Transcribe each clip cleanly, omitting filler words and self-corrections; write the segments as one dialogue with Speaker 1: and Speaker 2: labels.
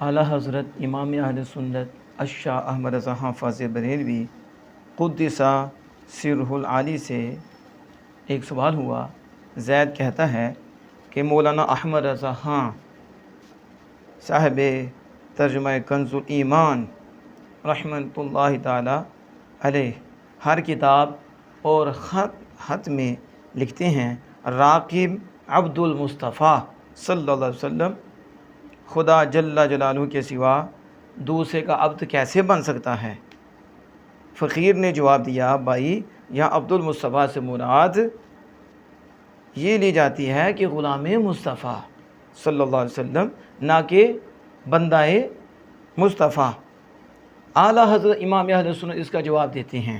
Speaker 1: اعلیٰ حضرت امام اہل سنت الشاہ احمد رضا حافظ بریلوی قدس سرہ العالی سے ایک سوال ہوا۔ زید کہتا ہے کہ مولانا احمد رضا خان صاحب ترجمہ کنز الایمان رحمۃ اللہ تعالی علیہ ہر کتاب اور خط میں لکھتے ہیں راقب عبد المصطفیٰ صلی اللہ علیہ وسلم خدا جل جلالہ کے سوا دوسرے کا عبد کیسے بن سکتا ہے؟ فقیر نے جواب دیا، بھائی یہاں عبد المصطفیٰ سے مراد یہ لی جاتی ہے کہ غلام مصطفیٰ صلی اللہ علیہ وسلم، نہ کہ بندہ مصطفیٰ۔ اعلیٰ حضرت امام اہل سنت اس کا جواب دیتے ہیں،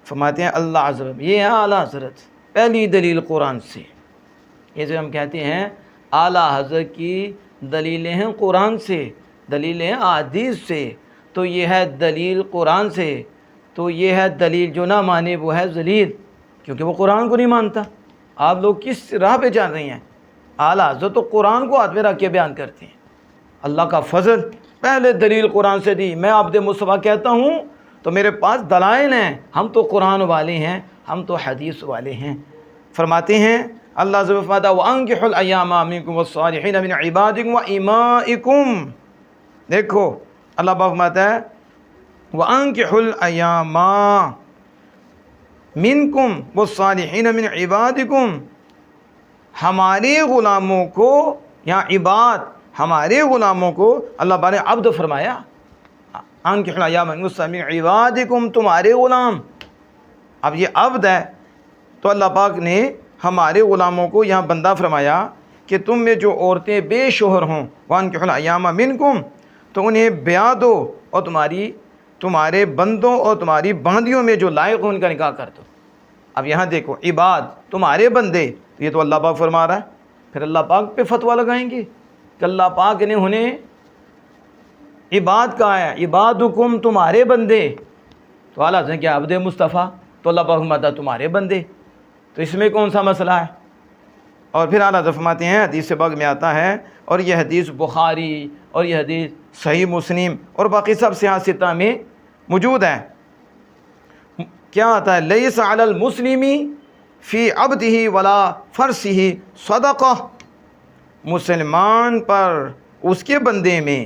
Speaker 1: فرماتے ہیں اللہ عز و جل، یہ ہے اعلیٰ حضرت پہلی دلیل قرآن سے۔ یہ جو ہم کہتے ہیں اعلیٰ حضرت کی دلیلیں ہیں قرآن سے، دلیلیں ہیں احادیث سے، تو یہ ہے دلیل قرآن سے، تو یہ ہے دلیل جو نہ مانے وہ ہے ذلیل، کیونکہ وہ قرآن کو نہیں مانتا۔ آپ لوگ کس راہ پہ جا رہے ہیں؟ اعلیٰ حضرت تو قرآن کو ہاتھ میں رکھ کے بیان کرتے ہیں۔ اللہ کا فضل، پہلے دلیل قرآن سے دی۔ میں عبد مصطفیٰ کہتا ہوں تو میرے پاس دلائل ہیں، ہم تو قرآن والے ہیں، ہم تو حدیث والے ہیں۔ فرماتے ہیں اللہ عز و جل فرماتا ہے وَأَنكِحُوا الْأَيَامَ مِنكُمْ وَالصَّالِحِينَ مِنْ عِبَادِكُمْ وَإِمَائِكُمْ۔ دیکھو اللہ پاک فرماتا ہے وَأَنكِحُوا الْأَيَامَ مِنْكُمْ وَالصَّالِحِينَ مِنْ عِبَادِكُمْ، ہمارے غلاموں کو، یہاں عباد ہمارے غلاموں کو اللہ پاک نے عبد فرمایا۔ انکحوا الایام منکم من عبادکم، تمہارے غلام۔ اب یہ عبد ہے تو اللہ پاک نے ہمارے غلاموں کو یہاں بندہ فرمایا کہ تم میں جو عورتیں بے شوہر ہوں وانکحوا الایام منکم، تو انہیں بیاہ دو، اور تمہارے بندوں اور تمہاری باندیوں میں جو لائق ہو ان کا نکاح کر دو۔ اب یہاں دیکھو عباد تمہارے بندے، یہ تو اللہ پاک فرما رہا ہے، پھر اللہ پاک پہ فتویٰ لگائیں گے کہ اللہ پاک نے انہیں عباد کہا ہے، عبادکم تمہارے بندے، تو اعلیٰ سے کیا عبد مصطفیٰ، تو اللہ پاک فرماتا ہے تمہارے بندے، تو اس میں کون سا مسئلہ ہے؟ اور پھر اعلیٰ فرماتے ہیں حدیث پاک میں آتا ہے، اور یہ حدیث بخاری اور یہ حدیث صحیح مسلم اور باقی سب صحاح ستہ میں موجود ہے۔ کیا آتا ہے؟ لیس علی المسلم فی عبدہ ولا فرسہ صدقہ، مسلمان پر اس کے بندے میں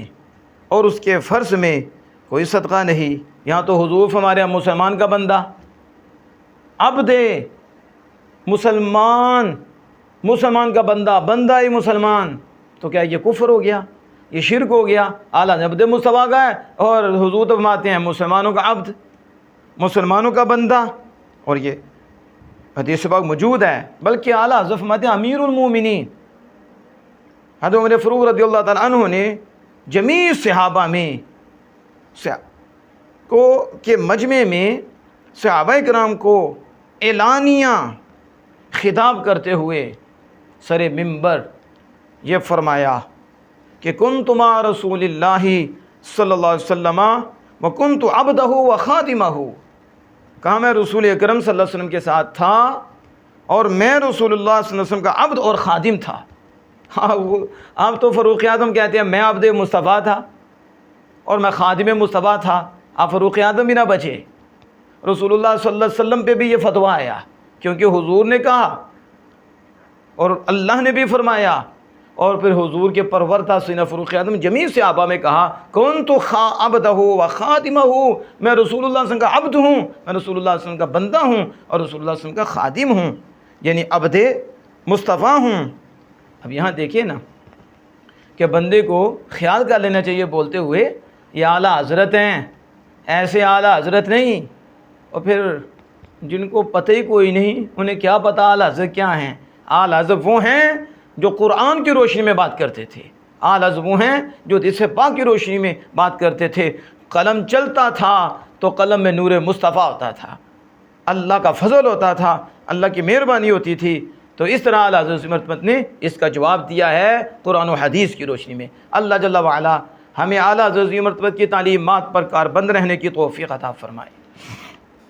Speaker 1: اور اس کے فرض میں کوئی صدقہ نہیں۔ یہاں تو حضور ہمارے مسلمان کا بندہ، عبد مسلمان کا بندہ، بندہ ہی مسلمان، تو کیا یہ کفر ہو گیا؟ یہ شرک ہو گیا؟ اعلیٰ عبد مصطفیٰ کا ہے اور حضور تو فرماتے ہیں مسلمانوں کا عبد، مسلمانوں کا بندہ، اور یہ حدیث پاک موجود ہے۔ بلکہ اعلیٰ فرماتے ہیں امیر المومنین حضرت عمر فاروق رضی اللہ تعالیٰ عنہ نے جمیع صحابہ میں کے مجمع میں صحابہ کرام کو اعلانیہ خطاب کرتے ہوئے سر منبر یہ فرمایا کہ کنت مع رسول اللہ صلی اللہ علیہ وسلم وکنت عبدہ وخادمہ، کہا میں رسول اکرم صلی اللہ علیہ وسلم کے ساتھ تھا اور میں رسول اللہ صلی اللہ علیہ وسلم کا عبد اور خادم تھا۔ آپ تو فاروق اعظم کہتے ہیں میں عبد مصطفیٰ تھا اور میں خادم مصطفیٰ تھا، آپ فاروق اعظم بھی نہ بچے۔ رسول اللہ صلی اللہ علیہ وسلم پہ بھی یہ فتویٰ آیا، کیونکہ حضور نے کہا اور اللہ نے بھی فرمایا، اور پھر حضور کے پرورتہ سینہ فاروق اعظم جمیع صحابہ میں کہا کنت عبدہ و خادمہ، میں رسول اللہ صلی اللہ علیہ وسلم کا عبد ہوں، میں رسول اللہ صلی اللہ علیہ وسلم کا بندہ ہوں اور رسول اللہ صلی اللہ علیہ وسلم کا خادم ہوں، یعنی عبد مصطفیٰ ہوں۔ اب یہاں دیکھیے نا کہ بندے کو خیال کر لینا چاہیے بولتے ہوئے یہ اعلیٰ حضرت ہیں، ایسے اعلیٰ حضرت نہیں، اور پھر جن کو پتہ ہی کوئی نہیں انہیں کیا پتہ اعلیٰ حضرت کیا ہیں۔ اعلیٰ حضرت وہ ہیں جو قرآن کی روشنی میں بات کرتے تھے، اعلیٰ حضرت وہ ہیں جو حدیث پاک کی روشنی میں بات کرتے تھے، قلم چلتا تھا تو قلم میں نور مصطفیٰ ہوتا تھا، اللہ کا فضل ہوتا تھا، اللہ کی مہربانی ہوتی تھی۔ تو اس طرح اعلیٰ حضرت مرتبہ نے اس کا جواب دیا ہے قرآن و حدیث کی روشنی میں۔ اللہ جل وعلا ہمیں اعلیٰ حضرت مرتبہ کی تعلیمات پر کاربند رہنے کی توفیق عطا فرمائے۔